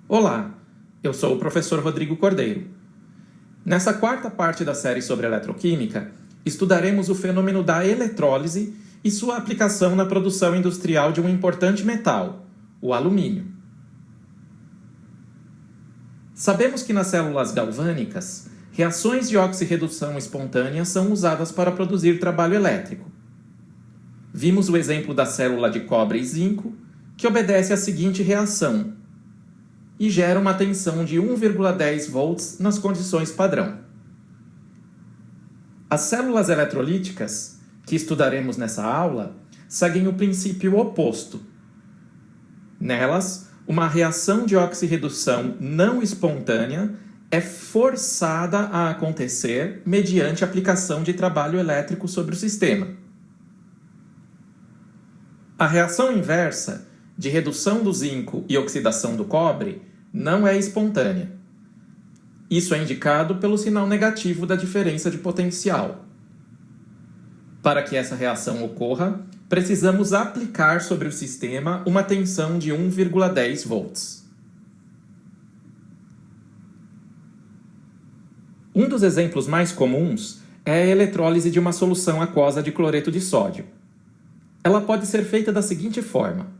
Olá, eu sou o professor Rodrigo Cordeiro. Nessa quarta parte da série sobre eletroquímica, estudaremos o fenômeno da eletrólise e sua aplicação na produção industrial de um importante metal, o alumínio. Sabemos que nas células galvânicas, reações de oxirredução espontânea são usadas para produzir trabalho elétrico. Vimos o exemplo da célula de cobre e zinco, que obedece à seguinte reação e gera uma tensão de 1,10 volts nas condições padrão. As células eletrolíticas, que estudaremos nessa aula, seguem o princípio oposto. Nelas, uma reação de oxirredução não espontânea é forçada a acontecer mediante aplicação de trabalho elétrico sobre o sistema. A reação inversa, de redução do zinco e oxidação do cobre, não é espontânea. Isso é indicado pelo sinal negativo da diferença de potencial. Para que essa reação ocorra, precisamos aplicar sobre o sistema uma tensão de 1,10 volts. Um dos exemplos mais comuns é a eletrólise de uma solução aquosa de cloreto de sódio. Ela pode ser feita da seguinte forma.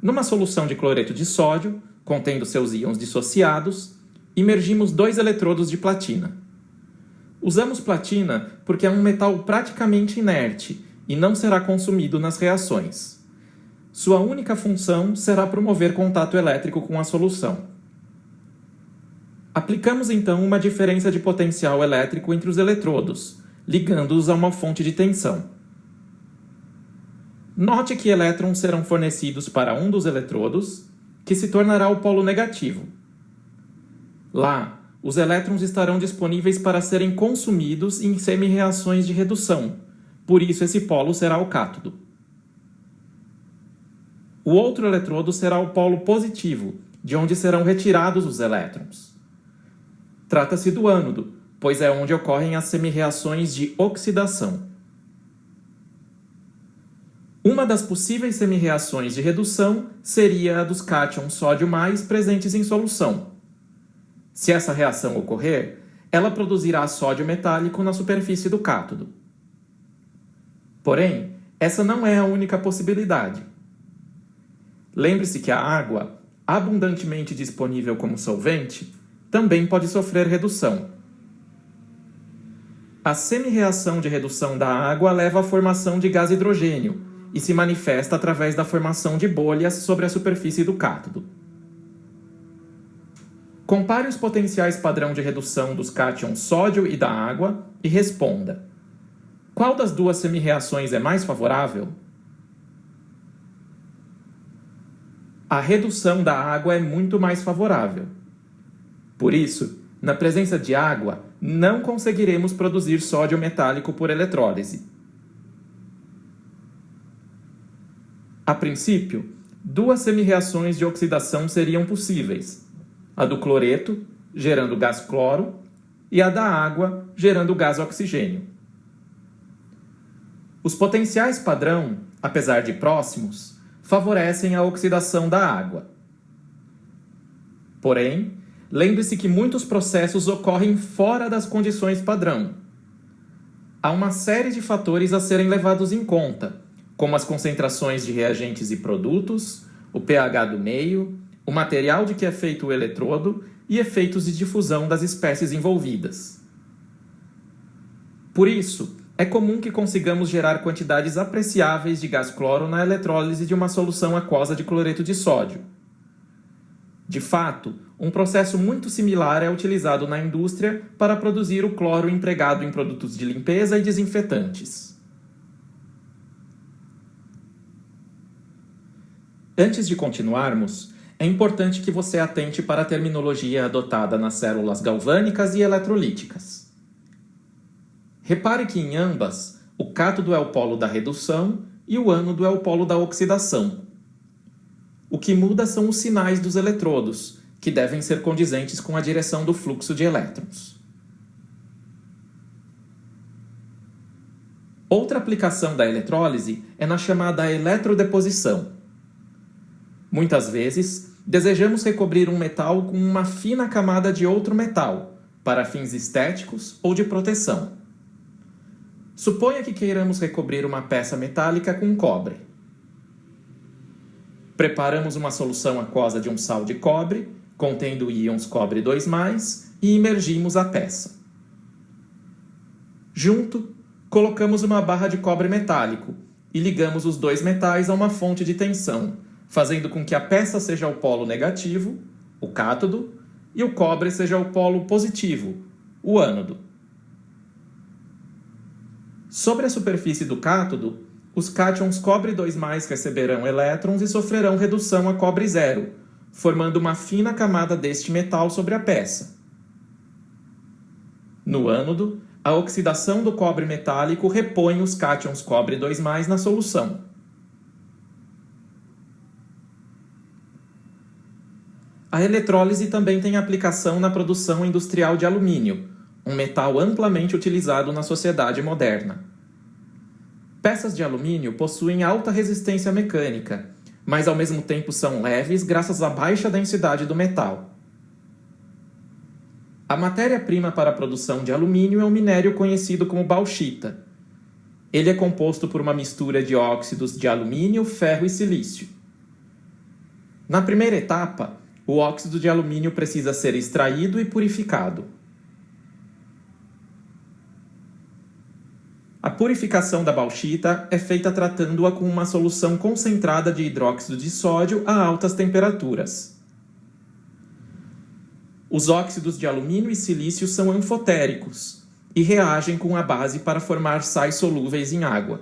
Numa solução de cloreto de sódio, contendo seus íons dissociados, imergimos 2 eletrodos de platina. Usamos platina porque é um metal praticamente inerte e não será consumido nas reações. Sua única função será promover contato elétrico com a solução. Aplicamos então uma diferença de potencial elétrico entre os eletrodos, ligando-os a uma fonte de tensão. Note que elétrons serão fornecidos para um dos eletrodos, que se tornará o polo negativo. Lá, os elétrons estarão disponíveis para serem consumidos em semi-reações de redução, por isso esse polo será o cátodo. O outro eletrodo será o polo positivo, de onde serão retirados os elétrons. Trata-se do ânodo, pois é onde ocorrem as semi-reações de oxidação. Uma das possíveis semi-reações de redução seria a dos cátions sódio+ presentes em solução. Se essa reação ocorrer, ela produzirá sódio metálico na superfície do cátodo. Porém, essa não é a única possibilidade. Lembre-se que a água, abundantemente disponível como solvente, também pode sofrer redução. A semi-reação de redução da água leva à formação de gás hidrogênio, e se manifesta através da formação de bolhas sobre a superfície do cátodo. Compare os potenciais padrão de redução dos cátions sódio e da água e responda: qual das duas semi-reações é mais favorável? A redução da água é muito mais favorável. Por isso, na presença de água, não conseguiremos produzir sódio metálico por eletrólise. A princípio, 2 semi-reações de oxidação seriam possíveis: a do cloreto, gerando gás cloro, e a da água, gerando gás oxigênio. Os potenciais padrão, apesar de próximos, favorecem a oxidação da água. Porém, lembre-se que muitos processos ocorrem fora das condições padrão. Há uma série de fatores a serem levados em conta, como as concentrações de reagentes e produtos, o pH do meio, o material de que é feito o eletrodo e efeitos de difusão das espécies envolvidas. Por isso, é comum que consigamos gerar quantidades apreciáveis de gás cloro na eletrólise de uma solução aquosa de cloreto de sódio. De fato, um processo muito similar é utilizado na indústria para produzir o cloro empregado em produtos de limpeza e desinfetantes. Antes de continuarmos, é importante que você atente para a terminologia adotada nas células galvânicas e eletrolíticas. Repare que em ambas, o cátodo é o polo da redução e o ânodo é o polo da oxidação. O que muda são os sinais dos eletrodos, que devem ser condizentes com a direção do fluxo de elétrons. Outra aplicação da eletrólise é na chamada eletrodeposição. Muitas vezes, Desejamos recobrir um metal com uma fina camada de outro metal, para fins estéticos ou de proteção. Suponha que queiramos recobrir uma peça metálica com cobre. Preparamos uma solução aquosa de um sal de cobre, contendo íons cobre 2+, e imergimos a peça. Junto, colocamos uma barra de cobre metálico e ligamos os dois metais a uma fonte de tensão, fazendo com que a peça seja o polo negativo, o cátodo, e o cobre seja o polo positivo, o ânodo. Sobre a superfície do cátodo, os cátions cobre 2+ receberão elétrons e sofrerão redução a cobre 0, formando uma fina camada deste metal sobre a peça. No ânodo, a oxidação do cobre metálico repõe os cátions cobre 2+ na solução. A eletrólise também tem aplicação na produção industrial de alumínio, um metal amplamente utilizado na sociedade moderna. Peças de alumínio possuem alta resistência mecânica, mas ao mesmo tempo são leves graças à baixa densidade do metal. A matéria-prima para a produção de alumínio é um minério conhecido como bauxita. Ele é composto por uma mistura de óxidos de alumínio, ferro e silício. Na primeira etapa, o óxido de alumínio precisa ser extraído e purificado. A purificação da bauxita é feita tratando-a com uma solução concentrada de hidróxido de sódio a altas temperaturas. Os óxidos de alumínio e silício são anfotéricos e reagem com a base para formar sais solúveis em água.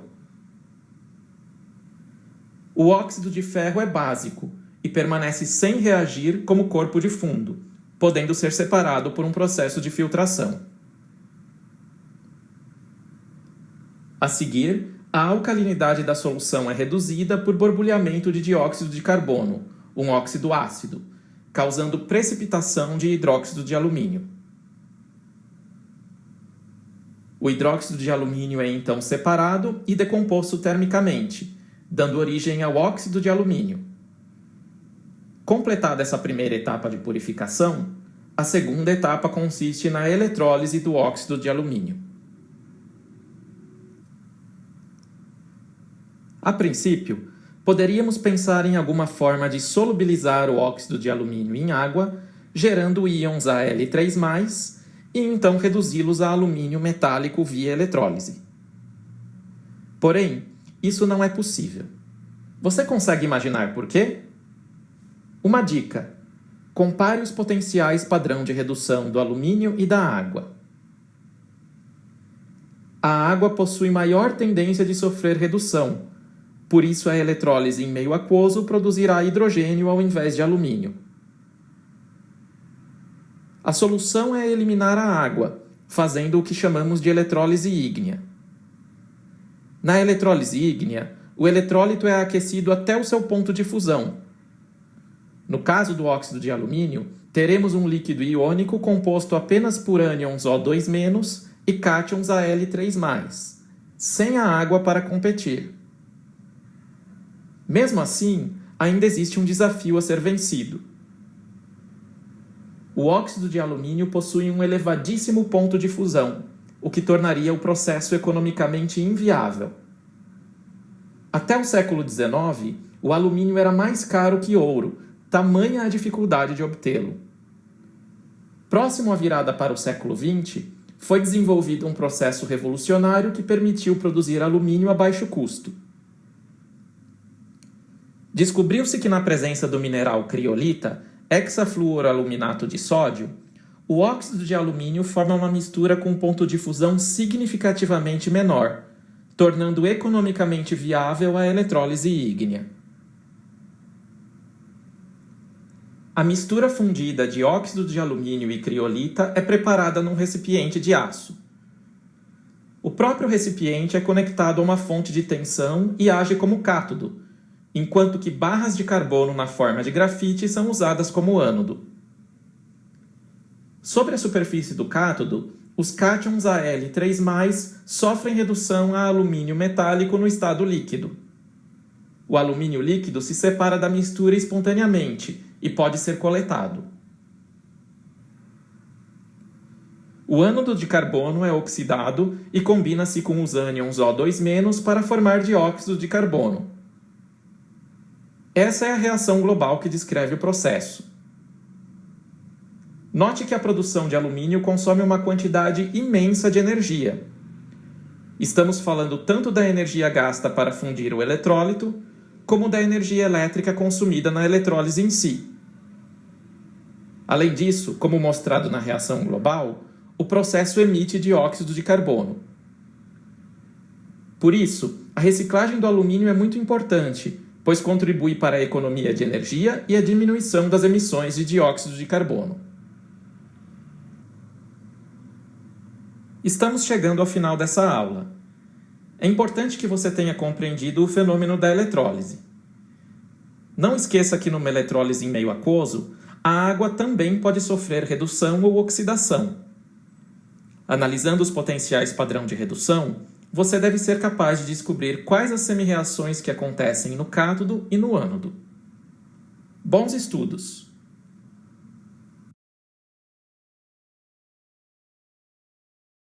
O óxido de ferro é básico e permanece sem reagir como corpo de fundo, podendo ser separado por um processo de filtração. A seguir, a alcalinidade da solução é reduzida por borbulhamento de dióxido de carbono, um óxido ácido, causando precipitação de hidróxido de alumínio. O hidróxido de alumínio é então separado e decomposto termicamente, dando origem ao óxido de alumínio. Completada essa primeira etapa de purificação, a segunda etapa consiste na eletrólise do óxido de alumínio. A princípio, poderíamos pensar em alguma forma de solubilizar o óxido de alumínio em água, gerando íons Al3+, e então reduzi-los a alumínio metálico via eletrólise. Porém, isso não é possível. Você consegue imaginar por quê? Uma dica: compare os potenciais padrão de redução do alumínio e da água. A água possui maior tendência de sofrer redução, por isso a eletrólise em meio aquoso produzirá hidrogênio ao invés de alumínio. A solução é eliminar a água, fazendo o que chamamos de eletrólise ígnea. Na eletrólise ígnea, o eletrólito é aquecido até o seu ponto de fusão. No caso do óxido de alumínio, teremos um líquido iônico composto apenas por ânions O2- e cátions Al3+, sem a água para competir. Mesmo assim, ainda existe um desafio a ser vencido. O óxido de alumínio possui um elevadíssimo ponto de fusão, o que tornaria o processo economicamente inviável. Até o século XIX, o alumínio era mais caro que ouro, tamanha a dificuldade de obtê-lo. Próximo à virada para o século XX, foi desenvolvido um processo revolucionário que permitiu produzir alumínio a baixo custo. Descobriu-se que na presença do mineral criolita, hexafluoroaluminato de sódio, o óxido de alumínio forma uma mistura com um ponto de fusão significativamente menor, tornando economicamente viável a eletrólise ígnea. A mistura fundida de óxido de alumínio e criolita é preparada num recipiente de aço. O próprio recipiente é conectado a uma fonte de tensão e age como cátodo, enquanto que barras de carbono na forma de grafite são usadas como ânodo. Sobre a superfície do cátodo, os cátions Al3+ sofrem redução a alumínio metálico no estado líquido. O alumínio líquido se separa da mistura espontaneamente e pode ser coletado. O ânodo de carbono é oxidado e combina-se com os ânions O2- para formar dióxido de carbono. Essa é a reação global que descreve o processo. Note que a produção de alumínio consome uma quantidade imensa de energia. Estamos falando tanto da energia gasta para fundir o eletrólito, como da energia elétrica consumida na eletrólise em si. Além disso, como mostrado na reação global, o processo emite dióxido de carbono. Por isso, a reciclagem do alumínio é muito importante, pois contribui para a economia de energia e a diminuição das emissões de dióxido de carbono. Estamos chegando ao final dessa aula. É importante que você tenha compreendido o fenômeno da eletrólise. Não esqueça que numa eletrólise em meio aquoso, a água também pode sofrer redução ou oxidação. Analisando os potenciais padrão de redução, você deve ser capaz de descobrir quais as semi-reações que acontecem no cátodo e no ânodo. Bons estudos!